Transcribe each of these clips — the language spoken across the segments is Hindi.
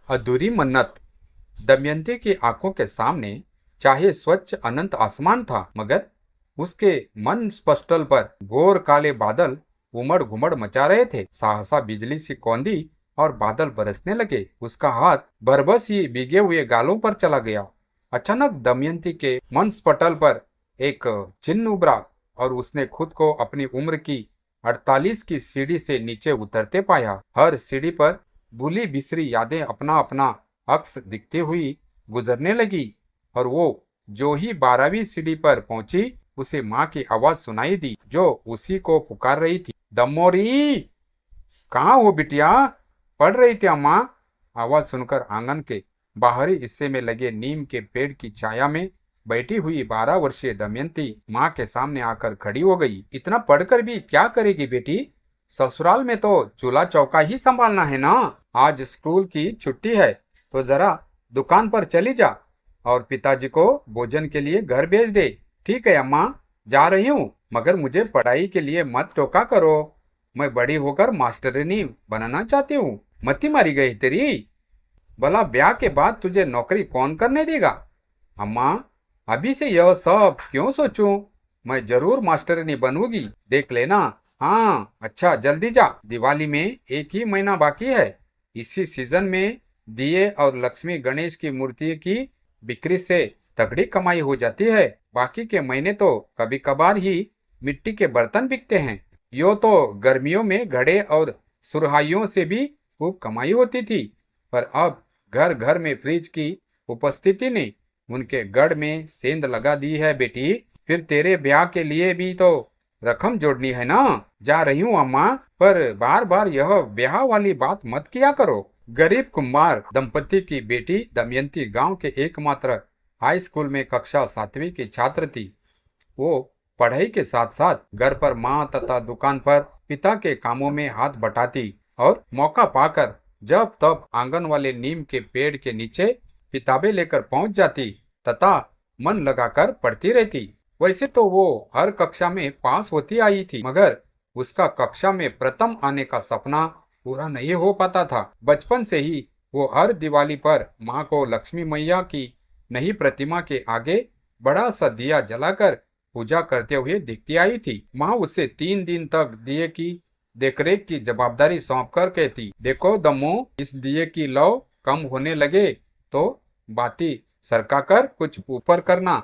अधूरी मन्नत। दमयंती की आंखों के सामने चाहे स्वच्छ अनंत आसमान था, मगर उसके मन स्पष्टल पर घोर काले बादल उमड़ घुमड़ मचा रहे थे। सहसा बिजली सी कौंदी और बादल बरसने लगे। उसका हाथ बरबस ही भीगे हुए गालों पर चला गया। अचानक दमयंती के मन स्पटल पर एक चिन्ह उभरा और उसने खुद को अपनी उम्र की 48 की सीढ़ी से नीचे उतरते पाया। हर सीढ़ी पर भूली बिसरी यादें अपना अपना अक्स दिखती हुई गुजरने लगी, और वो जो ही 12वीं सीढ़ी पर पहुंची, उसे माँ की आवाज सुनाई दी, जो उसी को पुकार रही थी। दमोरी, कहाँ हो बिटिया? पढ़ रही थी अम्मा। आवाज सुनकर आंगन के बाहरी हिस्से में लगे नीम के पेड़ की छाया में बैठी हुई 12 वर्षीय दमयंती माँ के सामने आकर खड़ी हो गई। इतना पढ़कर भी क्या करेगी बेटी? ससुराल में तो चूल्हा चौका ही संभालना है ना। आज स्कूल की छुट्टी है तो जरा दुकान पर चली जा और पिताजी को भोजन के लिए घर भेज दे। ठीक है अम्मा, जा रही हूँ, मगर मुझे पढ़ाई के लिए मत टोका करो। मैं बड़ी होकर मास्टरनी बनना चाहती हूँ। मती मारी गई तेरी। भला ब्याह के बाद तुझे नौकरी कौन करने देगा? अम्मा, अभी से यह सब क्यों सोचूं? मैं जरूर मास्टरनी बनूंगी, देख लेना। हाँ अच्छा, जल्दी जा, दिवाली में एक ही महीना बाकी है। इसी सीजन में दिए और लक्ष्मी गणेश की मूर्ति की बिक्री से तगड़ी कमाई हो जाती है। बाकी के महीने तो कभी कभार ही मिट्टी के बर्तन बिकते हैं। यो तो गर्मियों में घड़े और सुरहाइयों से भी खूब कमाई होती थी, पर अब घर घर में फ्रिज की उपस्थिति ने उनके गढ़ में सेंध लगा दी है बेटी। फिर तेरे ब्याह के लिए भी तो रकम जोड़नी है ना। जा रही हूँ अम्मा, पर बार बार यह ब्याह वाली बात मत किया करो। गरीब कुंभार दंपति की बेटी दमयंती गांव के एकमात्र हाई स्कूल में कक्षा 7वीं की छात्र थी। वो पढ़ाई के साथ साथ घर पर माँ तथा दुकान पर पिता के कामों में हाथ बटाती और मौका पाकर जब तब आंगन वाले नीम के पेड़ के नीचे किताबें लेकर पहुंच जाती तथा मन लगाकर पढ़ती रहती। वैसे तो वो हर कक्षा में पास होती आई थी, मगर उसका कक्षा में प्रथम आने का सपना पूरा नहीं हो पाता था। बचपन से ही वो हर दिवाली पर माँ को लक्ष्मी मैया की नई प्रतिमा के आगे बड़ा सा दिया जलाकर पूजा करते हुए दिखती आई थी। माँ उसे 3 दिन तक दिए की देखरेख की जवाबदारी सौंप कर कहती, देखो दम्मू, इस दिए की लौ कम होने लगे तो बाती सरका कर कुछ ऊपर करना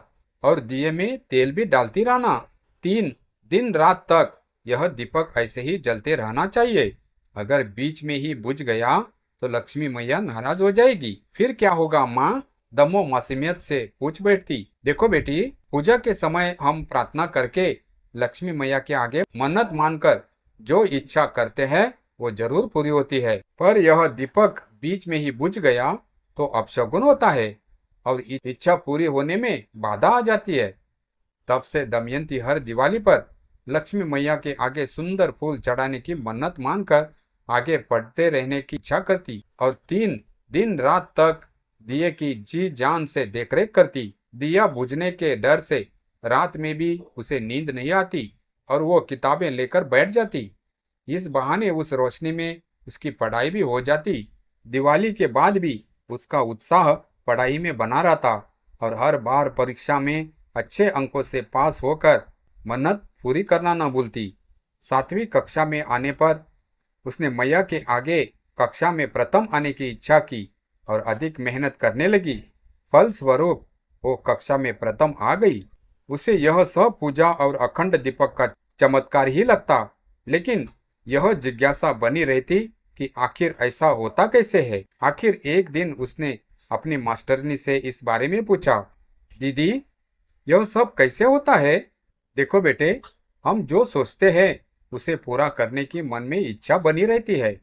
और दिए में तेल भी डालती रहना। 3 दिन रात तक यह दीपक ऐसे ही जलते रहना चाहिए। अगर बीच में ही बुझ गया तो लक्ष्मी मैया नाराज हो जाएगी। फिर क्या होगा माँ? दमो मासूमियत से पूछ बैठती। देखो बेटी, पूजा के समय हम प्रार्थना करके लक्ष्मी मैया के आगे मन्नत मानकर जो इच्छा करते हैं वो जरूर पूरी होती है, पर यह दीपक बीच में ही बुझ गया तो अपशगुन होता है और इच्छा पूरी होने में बाधा आ जाती है। तब से दमयंती हर दिवाली पर लक्ष्मी मैया के आगे सुंदर फूल चढ़ाने की मन्नत मानकर आगे बढ़ते रहने की इच्छा करती और 3 दिन रात तक दिए की जी जान से देखरेख करती। दिया बुझने के डर से रात में भी उसे नींद नहीं आती और वो किताबें लेकर बैठ जाती। इस बहाने उस रोशनी में उसकी पढ़ाई भी हो जाती। दिवाली के बाद भी उसका उत्साह पढ़ाई में बना रहता और हर बार परीक्षा में अच्छे अंकों से पास होकर मन्नत पूरी करना न भूलती। 7वीं कक्षा में आने पर उसने मैया के आगे कक्षा में प्रथम आने की इच्छा की और अधिक मेहनत करने लगी। फलस्वरूप वो कक्षा में प्रथम आ गई। उसे यह सब पूजा और अखंड दीपक का चमत्कार ही लगता, लेकिन यह जिज्ञासा बनी रहती कि आखिर ऐसा होता कैसे है। आखिर एक दिन उसने अपनी मास्टरनी से इस बारे में पूछा, दीदी, यह सब कैसे होता है? देखो बेटे, हम जो सोचते हैं उसे पूरा करने की मन में इच्छा बनी रहती है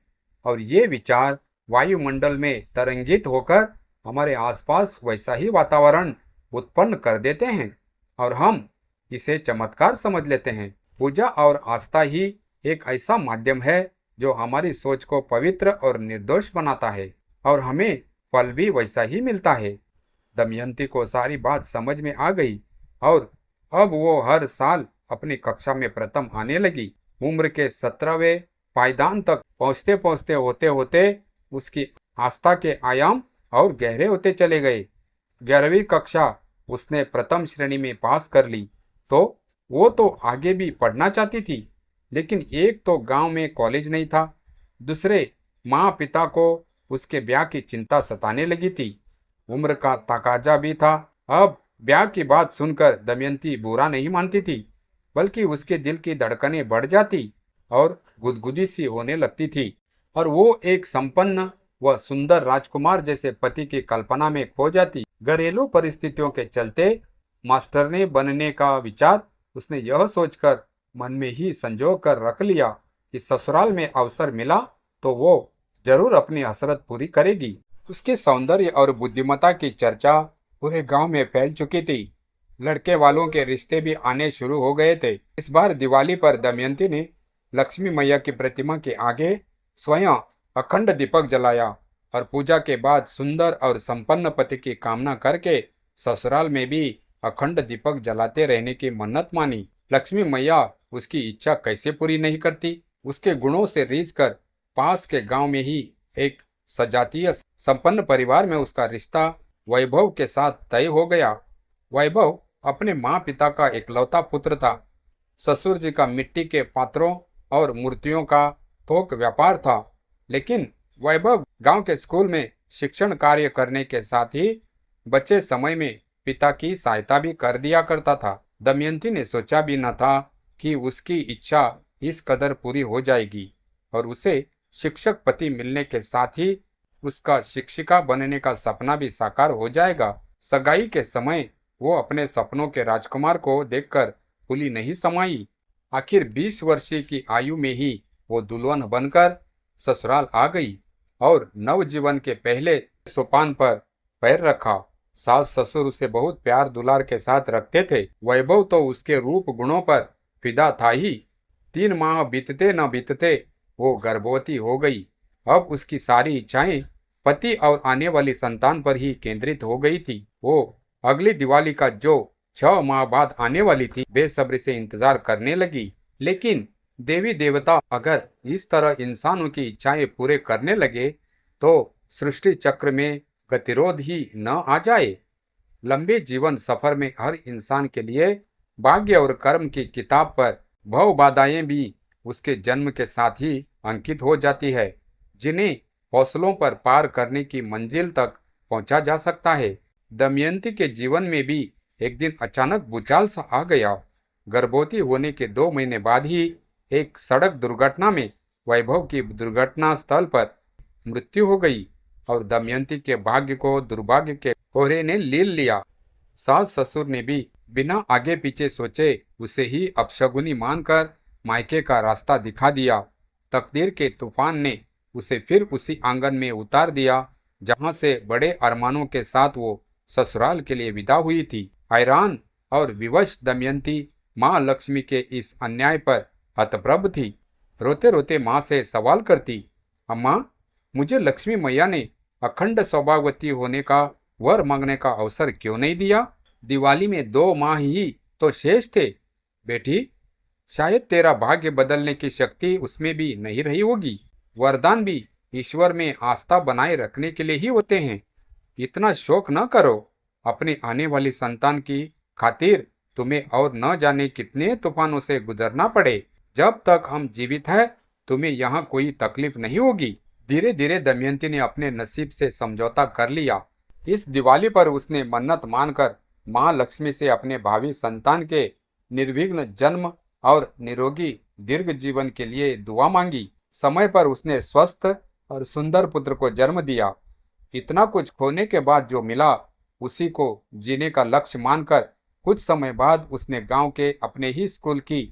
और ये विचार वायुमंडल में तरंगित होकर हमारे आसपास वैसा ही वातावरण उत्पन्न कर देते हैं और हम इसे चमत्कार समझ लेते हैं। पूजा और आस्था ही एक ऐसा माध्यम है जो हमारी सोच को पवित्र और निर्दोष बनाता है और हमें फल भी वैसा ही मिलता है। दमयंती को सारी बात समझ में आ गई और अब वो हर साल अपनी कक्षा में प्रथम आने लगी। उम्र के 17वें पायदान तक पहुँचते पहुँचते होते होते उसकी आस्था के आयाम और गहरे होते चले गए। 11वीं कक्षा उसने प्रथम श्रेणी में पास कर ली तो वो तो आगे भी पढ़ना चाहती थी, लेकिन एक तो गांव में कॉलेज नहीं था, दूसरे माँ पिता को उसके ब्याह की चिंता सताने लगी थी। उम्र का तकाजा भी था। अब ब्याह की बात सुनकर दमयंती बुरा नहीं मानती थी, बल्कि उसके दिल की धड़कनें बढ़ जाती और गुदगुदी सी होने लगती थी, और वो एक संपन्न व सुंदर राजकुमार जैसे पति की कल्पना में खो जाती। घरेलू परिस्थितियों के चलते मास्टरनी बनने का विचार उसने यह सोचकर मन में ही संजो कर रख लिया कि ससुराल में अवसर मिला तो वो जरूर अपनी हसरत पूरी करेगी। उसके सौंदर्य और बुद्धिमत्ता की चर्चा पूरे गांव में फैल चुकी थी। लड़के वालों के रिश्ते भी आने शुरू हो गए थे। इस बार दिवाली पर दमयंती ने लक्ष्मी मैया की प्रतिमा के आगे स्वयं अखंड दीपक जलाया और पूजा के बाद सुंदर और संपन्न पति की कामना करके ससुराल में भी अखंड दीपक जलाते रहने की मन्नत मानी। लक्ष्मी मैया उसकी इच्छा कैसे पूरी नहीं करती। उसके गुणों से रीझकर पास के गांव में ही एक सजातीय संपन्न परिवार में उसका रिश्ता वैभव के साथ तय हो गया। वैभव अपने माँ पिता का इकलौता पुत्र था। ससुर जी का मिट्टी के पात्रों और मूर्तियों का थोक व्यापार था, लेकिन वैभव गांव के स्कूल में शिक्षण कार्य करने के साथ ही बचे समय में पिता की सहायता भी कर दिया करता था। दमयंती ने सोचा भी न था कि उसकी इच्छा इस कदर पूरी हो जाएगी और उसे शिक्षक पति मिलने के साथ ही उसका शिक्षिका बनने का सपना भी साकार हो जाएगा। सगाई के समय वो अपने सपनों के राजकुमार को देखकर फूली नहीं समाई। आखिर 20 वर्षीय की आयु में ही वो दुल्हन बनकर ससुराल आ गई और नवजीवन के पहले सोपान पर पैर रखा। सास ससुर उसे बहुत प्यार दुलार के साथ रखते थे। वैभव तो उसके रूप गुणों पर फिदा था ही। 3 माह बीतते न बीतते वो गर्भवती हो गई। अब उसकी सारी इच्छाएं पति और आने वाली संतान पर ही केंद्रित हो गई थी। वो अगली दिवाली का जो 6 माह बाद आने वाली थी बेसब्री से इंतजार करने लगी। लेकिन देवी देवता अगर इस तरह इंसानों की इच्छाएं पूरे करने लगे तो सृष्टि चक्र में गतिरोध ही न आ जाए। लंबे जीवन सफर में हर इंसान के लिए भाग्य और कर्म की किताब पर भव बाधाएं भी उसके जन्म के साथ ही अंकित हो जाती है, जिन्हें हौसलों पर पार करने की मंजिल तक पहुंचा जा सकता है। दमयंती के जीवन में भी एक दिन अचानक भूचाल सा आ गया। गर्भवती होने के 2 महीने बाद ही एक सड़क दुर्घटना में वैभव की दुर्घटना स्थल पर मृत्यु हो गई और दमयंती के भाग्य को दुर्भाग्य के कोहरे ने लील लिया। सास ससुर ने भी बिना आगे पीछे सोचे उसे ही अपशगुनी मानकर मायके का रास्ता दिखा दिया। तकदीर के तूफान ने उसे फिर उसी आंगन में उतार दिया जहां से बड़े अरमानों के साथ वो ससुराल के लिए विदा हुई थी। हैरान और विवश दमयंती माँ लक्ष्मी के इस अन्याय पर हतप्रभ थी। रोते रोते माँ से सवाल करती, अम्मा, मुझे लक्ष्मी मैया ने अखंड सौभाग्यवती होने का वर मांगने का अवसर क्यों नहीं दिया? दिवाली में 2 माह ही तो शेष थे। बेटी, शायद तेरा भाग्य बदलने की शक्ति उसमें भी नहीं रही होगी। वरदान भी ईश्वर में आस्था बनाए रखने के लिए ही होते हैं। इतना शोक न करो। अपने आने वाली संतान की खातिर तुम्हें और न जाने कितने तूफानों से गुजरना पड़े। जब तक हम जीवित हैं तुम्हें यहाँ कोई तकलीफ नहीं होगी। धीरे धीरे दमयंती ने अपने नसीब से समझौता कर लिया। इस दिवाली पर उसने मन्नत मानकर माँ लक्ष्मी से अपने भावी संतान के निर्विघ्न जन्म और निरोगी दीर्घ जीवन के लिए दुआ मांगी। समय पर उसने स्वस्थ और सुंदर पुत्र को जन्म दिया। इतना कुछ खोने के बाद जो मिला उसी को जीने का लक्ष्य मानकर कुछ समय बाद उसने गांव के अपने ही स्कूल की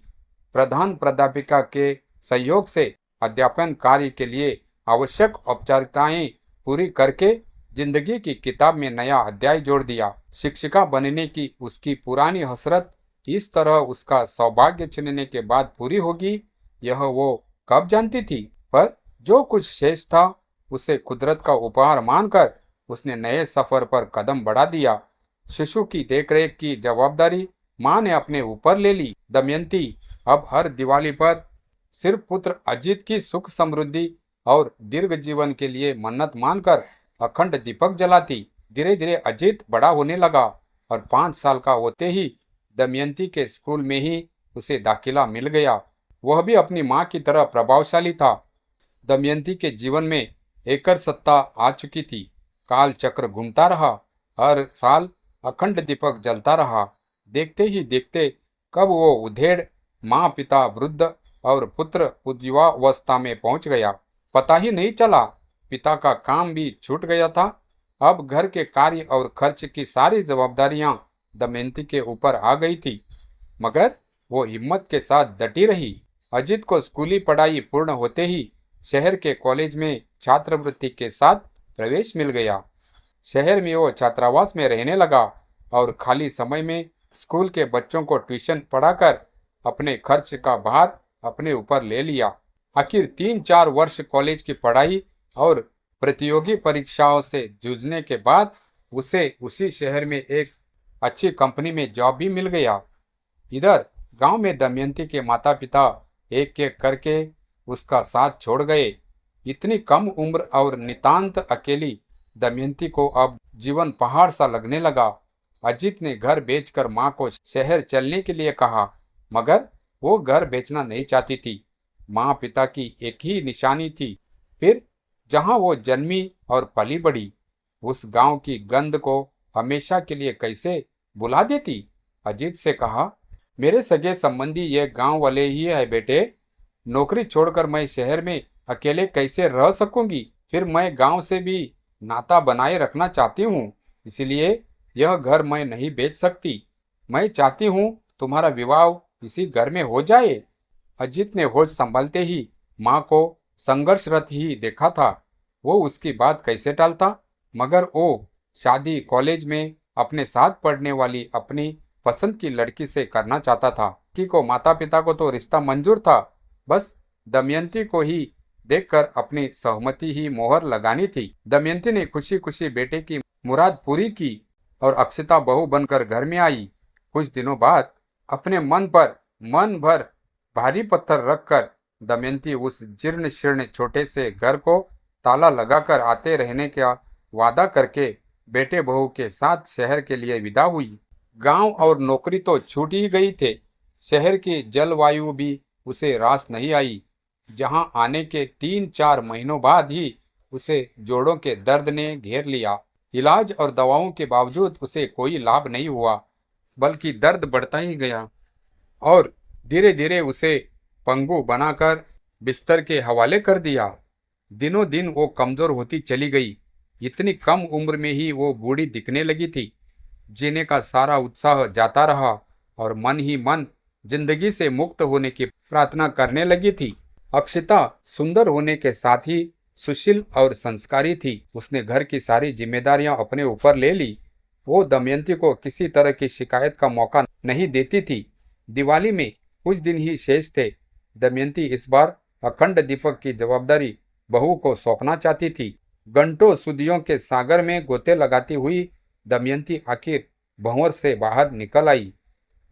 प्रधान प्राध्यापिका के सहयोग से अध्यापन कार्य के लिए आवश्यक औपचारिकताएं पूरी करके जिंदगी की किताब में नया अध्याय जोड़ दिया। शिक्षिका बनने की उसकी पुरानी हसरत इस तरह उसका सौभाग्य छिनने के बाद पूरी होगी, यह वो कब जानती थी। पर जो कुछ शेष था उसे कुदरत का उपहार मानकर उसने नए सफर पर कदम बढ़ा दिया। शिशु की देखरेख की जवाबदारी माँ ने अपने ऊपर ले ली। दमयंती अब हर दिवाली पर सिर्फ पुत्र अजीत की सुख समृद्धि और दीर्घ जीवन के लिए मन्नत मानकर अखंड दीपक जलाती। धीरे धीरे अजित बड़ा होने लगा और 5 साल का होते ही दमयंती के स्कूल में ही उसे दाखिला मिल गया। वह भी अपनी माँ की तरह प्रभावशाली था। दमयंती के जीवन में एकल सत्ता आ चुकी थी। काल चक्र घूमता रहा, हर साल अखंड दीपक जलता रहा। देखते ही देखते कब वो उधेड़ माँ पिता वृद्ध और पुत्र युवावस्था में पहुंच गया, पता ही नहीं चला। पिता का काम भी छूट गया था। अब घर के कार्य और खर्च की सारी जवाबदारियां दमयंती के ऊपर आ गई थी, मगर वो हिम्मत के साथ डटी रही। अजित को स्कूली पढ़ाई पूर्ण होते ही शहर के कॉलेज में छात्रवृत्ति के साथ प्रवेश मिल गया। शहर में वो छात्रावास में रहने लगा और खाली समय में स्कूल के बच्चों को ट्यूशन पढ़ाकर अपने खर्च का भार अपने ऊपर ले लिया। आखिर 3-4 वर्ष कॉलेज की पढ़ाई और प्रतियोगी परीक्षाओं से जूझने के बाद उसे उसी शहर में एक अच्छी कंपनी में जॉब भी मिल गया। इधर गांव में दमयंती के माता पिता एक एक करके उसका साथ छोड़ गए। इतनी कम उम्र और नितांत अकेली दमयंती को अब जीवन पहाड़ सा लगने लगा। अजित ने घर बेचकर माँ को शहर चलने के लिए कहा, मगर वो घर बेचना नहीं चाहती थी। माँ पिता की एक ही निशानी थी। फिर जहाँ वो जन्मी और पली बड़ी, उस गांव की गंध को हमेशा के लिए कैसे बुला देती। अजित से कहा, मेरे सगे संबंधी ये गांव वाले ही है बेटे। नौकरी छोड़कर मैं शहर में अकेले कैसे रह सकूंगी। फिर मैं गांव से भी नाता बनाए रखना चाहती हूँ, इसलिए यह घर मैं नहीं बेच सकती। मैं चाहती हूँ तुम्हारा विवाह इसी घर में हो जाए। अजित ने होश संभालते ही माँ को संघर्षरत ही देखा था। वो उसकी बात कैसे टालता, मगर वो शादी कॉलेज में अपने साथ पढ़ने वाली अपनी पसंद की लड़की से करना चाहता था। लड़की को माता पिता को तो रिश्ता मंजूर था, बस दमयंती को ही देखकर अपनी सहमति ही मोहर लगानी थी। दमयंती ने खुशी खुशी बेटे की मुराद पूरी की और अक्षता बहू बनकर घर में आई। कुछ दिनों बाद अपने मन भर भारी पत्थर रखकर दमयंती उस जीर्ण शीर्ण छोटे से घर को ताला लगाकर आते रहने का वादा करके बेटे बहू के साथ शहर के लिए विदा हुई। गांव और नौकरी तो छूट ही गई थे, शहर की जलवायु भी उसे रास नहीं आई। जहां आने के 3-4 महीनों बाद ही उसे जोड़ों के दर्द ने घेर लिया। इलाज और दवाओं के बावजूद उसे कोई लाभ नहीं हुआ, बल्कि दर्द बढ़ता ही गया और धीरे धीरे उसे पंगु बनाकर बिस्तर के हवाले कर दिया। दिनों दिन वो कमजोर होती चली गई। इतनी कम उम्र में ही वो बूढ़ी दिखने लगी थी। जीने का सारा उत्साह जाता रहा और मन ही मन जिंदगी से मुक्त होने की प्रार्थना करने लगी थी। अक्षता सुंदर होने के साथ ही सुशील और संस्कारी थी। उसने घर की सारी जिम्मेदारियां अपने ऊपर ले ली। वो दमयंती को किसी तरह की शिकायत का मौका नहीं देती थी। दिवाली में कुछ दिन ही शेष थे। दमयंती इस बार अखंड दीपक की जवाबदारी बहू को सौंपना चाहती थी। घंटों सुदियों के सागर में गोते लगाती हुई दमयंती आखिर भंवर से बाहर निकल आई।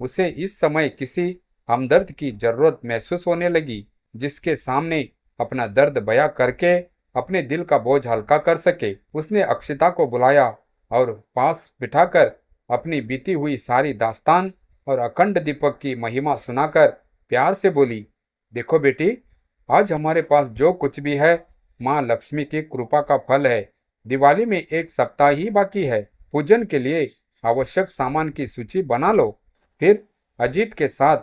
उसे इस समय किसी हमदर्द की जरूरत महसूस होने लगी, जिसके सामने अपना दर्द बयां करके अपने दिल का बोझ हल्का कर सके। उसने अक्षता को बुलाया और पास बिठाकर अपनी बीती हुई सारी दास्तान और अखंड दीपक की महिमा सुनाकर प्यार से बोली, देखो बेटी, आज हमारे पास जो कुछ भी है माँ लक्ष्मी की कृपा का फल है। दिवाली में 1 सप्ताह ही बाकी है। पूजन के लिए आवश्यक सामान की सूची बना लो। फिर अजीत के साथ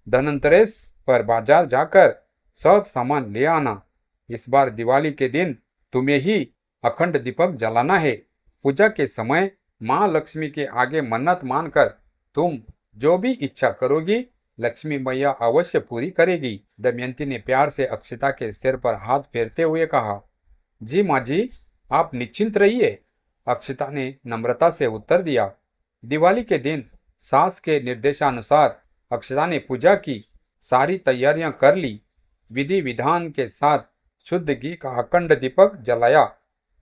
धनतेरस पर बाजार जाकर सब सामान ले आना। इस बार दिवाली के दिन तुम्हें ही अखंड दीपक जलाना है। पूजा के समय माँ लक्ष्मी के आगे मन्नत मानकर तुम जो भी इच्छा करोगी लक्ष्मी मैया अवश्य पूरी करेगी। दमयंती ने प्यार से अक्षता के सिर पर हाथ फेरते हुए कहा, जी माँ जी, आप निश्चिंत रहिए। अक्षता ने नम्रता से उत्तर दिया। दिवाली के दिन सास के निर्देशानुसार अक्षता ने पूजा की सारी तैयारियां कर ली। विधि विधान के साथ शुद्ध घी का अखंड दीपक जलाया,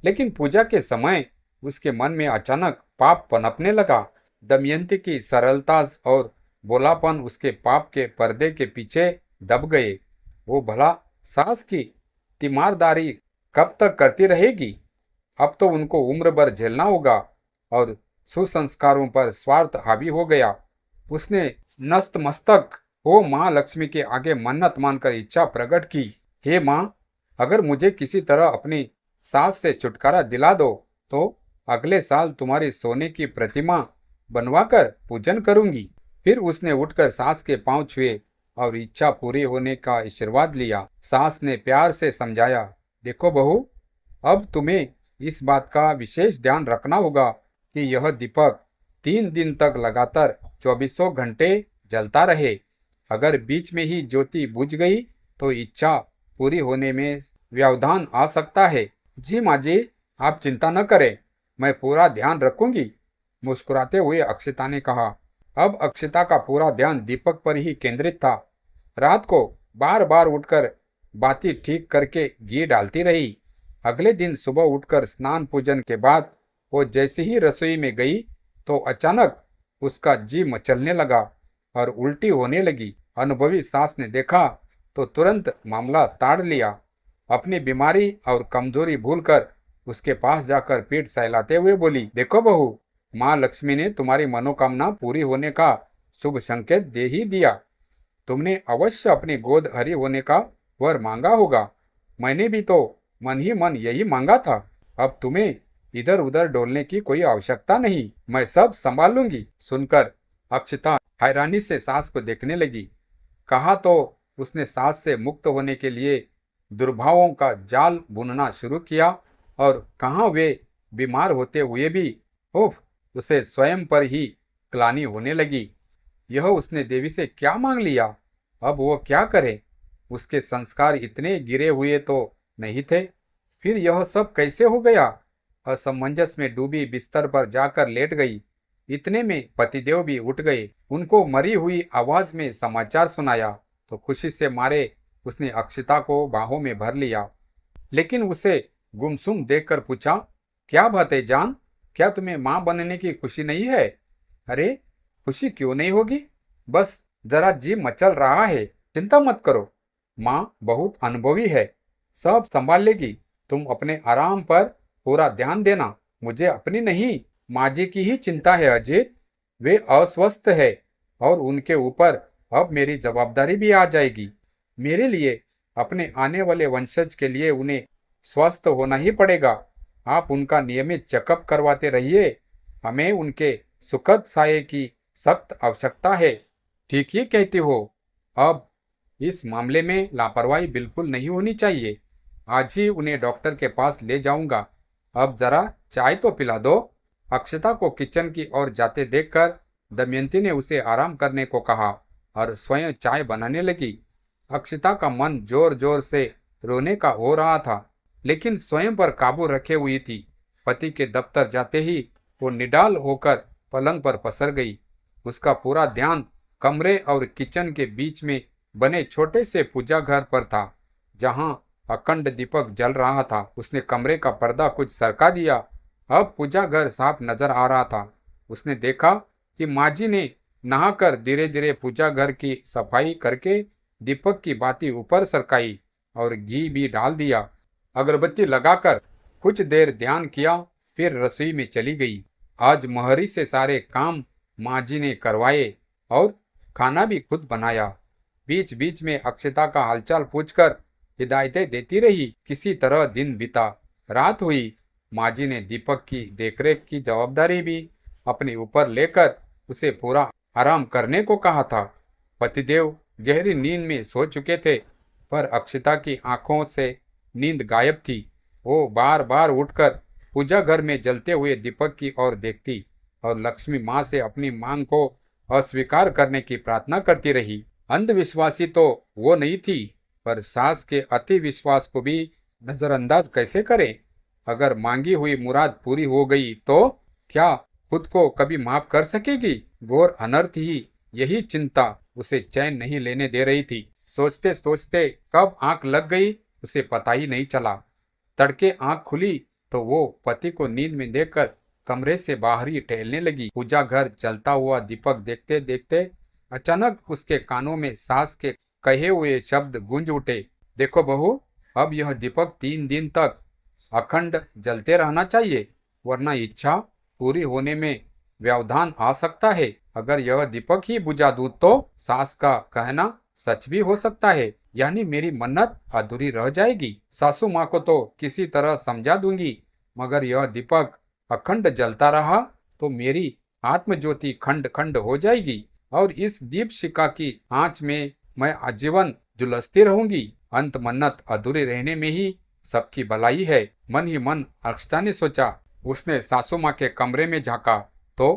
लेकिन पूजा के समय उसके मन में अचानक पाप पनपने लगा। दमयंती की सरलता और भोलापन उसके पाप के पर्दे के पीछे दब गए। वो भला सास की तीमारदारी कब तक करती रहेगी? अब तो उनको उम्र भर झेलना होगा। और सुसंस्कारों पर स्वार्थ हावी हो गया। उसने नतमस्तक हो माँ लक्ष्मी के आगे मन्नत मानकर इच्छा प्रकट की, हे माँ, अगर मुझे किसी तरह अपनी सास से छुटकारा दिला दो तो अगले साल तुम्हारी सोने की प्रतिमा बनवाकर पूजन करूंगी। फिर उसने उठकर सास के पांव छुए और इच्छा पूरी होने का आशीर्वाद लिया। सास ने प्यार से समझाया, देखो बहू, अब तुम्हें इस बात का विशेष ध्यान रखना होगा कि यह दीपक 3 दिन तक लगातार 24 घंटे जलता रहे। अगर बीच में ही ज्योति बुझ गई तो इच्छा पूरी होने में व्यवधान आ सकता है। जी माँ जी, आप चिंता न करें, मैं पूरा ध्यान रखूंगी, मुस्कुराते हुए अक्षता ने कहा। अब अक्षता का पूरा ध्यान दीपक पर ही केंद्रित था। रात को बार बार उठकर बाती ठीक करके घी डालती रही। अगले दिन सुबह उठकर स्नान पूजन के बाद वो जैसे ही रसोई में गई तो अचानक उसका जी मचलने लगा और उल्टी होने लगी। अनुभवी सास ने देखा तो तुरंत मामला ताड़ लिया। अपनी बीमारी और कमजोरी भूलकर उसके पास जाकर पीठ सहलाते हुए बोली, देखो बहू, माँ लक्ष्मी ने तुम्हारी मनोकामना पूरी होने का शुभ संकेत दे ही दिया। तुमने अवश्य अपनी गोद हरी होने का वर मांगा होगा। मैंने भी तो मन ही मन यही मांगा था। अब तुम्हें इधर उधर डोलने की कोई आवश्यकता नहीं, मैं सब संभाल लूंगी। सुनकर अक्षता हैरानी से सास को देखने लगी। कहा तो उसने सास से मुक्त होने के लिए दुर्भावों का जाल बुनना शुरू किया और कहाँ वे बीमार होते हुए भी उफ, उसे स्वयं पर ही ग्लानि होने लगी। यह उसने देवी से क्या मांग लिया? अब वो क्या करे? उसके संस्कार इतने गिरे हुए तो नहीं थे। फिर यह सब कैसे हो गया? असमंजस में डूबी बिस्तर पर जाकर लेट गई। इतने में पतिदेव भी उठ गए। उनको मरी हुई आवाज में समाचार सुनाया तो खुशी से मारे उसने अक्षता को बाहों में भर लिया, लेकिन उसे गुमसुम देखकर पूछा, क्या बात है जान, क्या तुम्हें माँ बनने की खुशी नहीं है? अरे खुशी क्यों नहीं होगी, बस जरा जी मचल रहा है। चिंता मत करो, माँ बहुत अनुभवी है, सब संभाल लेगी। तुम अपने आराम पर पूरा ध्यान देना। मुझे अपनी नहीं, माँ जी की ही चिंता है अजीत। वे अस्वस्थ है और उनके ऊपर अब मेरी जवाबदारी भी आ जाएगी। मेरे लिए, अपने आने वाले वंशज के लिए उन्हें स्वस्थ होना ही पड़ेगा। आप उनका नियमित चेकअप करवाते रहिए। हमें उनके सुखद साये की सख्त आवश्यकता है। ठीक ही कहती हो। अब इस मामले में लापरवाही बिल्कुल नहीं होनी चाहिए। आज ही उन्हें डॉक्टर के पास ले जाऊंगा। अब जरा चाय तो पिला दो। अक्षता को किचन की ओर जाते देखकर दमयंती ने उसे आराम करने को कहा और स्वयं चाय बनाने लगी। अक्षता का मन जोर जोर से रोने का हो रहा था, लेकिन स्वयं पर काबू रखे हुई थी। पति के दफ्तर जाते ही वो निडाल होकर पलंग पर पसर गई। उसका पूरा ध्यान कमरे और किचन के बीच में बने छोटे से पूजा घर पर था, जहां अखंड दीपक जल रहा था। उसने कमरे का पर्दा कुछ सरका दिया। अब पूजा घर साफ नजर आ रहा था। उसने देखा कि माँ जी ने नहाकर धीरे धीरे पूजा घर की सफाई करके दीपक की बाती ऊपर सरकाई और घी भी डाल दिया। अगरबत्ती लगाकर कुछ देर ध्यान किया, फिर रसोई में चली गई। आज महरी से सारे काम माँ जी ने करवाए और खाना भी खुद बनाया। बीच बीच में अक्षता का हालचाल पूछकर हिदायतें देती रही। किसी तरह दिन बीता। रात हुई। माँ जी ने दीपक की देखरेख की जवाबदारी भी अपने ऊपर लेकर उसे पूरा आराम करने को कहा था। पतिदेव गहरी नींद में सो चुके थे, पर अक्षता की आंखों से नींद गायब थी। वो बार बार उठकर पूजा घर में जलते हुए दीपक की ओर देखती और लक्ष्मी माँ से अपनी मांग को अस्वीकार करने की प्रार्थना करती रही। अंधविश्वासी तो वो नहीं थी, पर सास के अति विश्वास को भी नजरअंदाज कैसे करे? अगर मांगी हुई मुराद पूरी हो गई तो क्या खुद को कभी माफ कर सकेगी? घोर अनर्थ ही यही चिंता उसे चैन नहीं लेने दे रही थी। सोचते सोचते कब आंख लग गई उसे पता ही नहीं चला। तड़के आंख खुली तो वो पति को नींद में देखकर कमरे से बाहर ही टहलने लगी। पूजा घर जलता हुआ दीपक देखते देखते अचानक उसके कानों में सास के कहे हुए शब्द गूंज उठे, देखो बहू, अब यह दीपक 3 दिन तक अखंड जलते रहना चाहिए, वरना इच्छा पूरी होने में व्यवधान आ सकता है। अगर यह दीपक ही बुझा दूं तो सास का कहना सच भी हो सकता है, यानी मेरी मन्नत अधूरी रह जाएगी। सासू माँ को तो किसी तरह समझा दूंगी, मगर यह दीपक अखंड जलता रहा तो मेरी आत्मज्योति खंड खंड हो जाएगी और इस दीपशिखा की आंच में मैं आजीवन झुलसती रहूंगी। अंत मन्नत अधूरी रहने में ही सबकी भलाई है। मन ही मन अक्षता ने सोचा। उसने सासू माँ के कमरे में झांका तो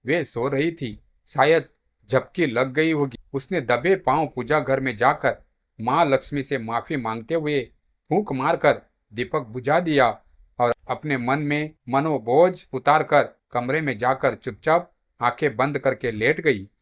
वे सो रही थी, शायद झपकी लग गई होगी। उसने दबे पांव पूजा घर में जाकर माँ लक्ष्मी से माफी मांगते हुए फूंक मारकर दीपक बुझा दिया और अपने मन में मनोबोझ उतारकर कमरे में जाकर चुपचाप आंखें बंद करके लेट गई।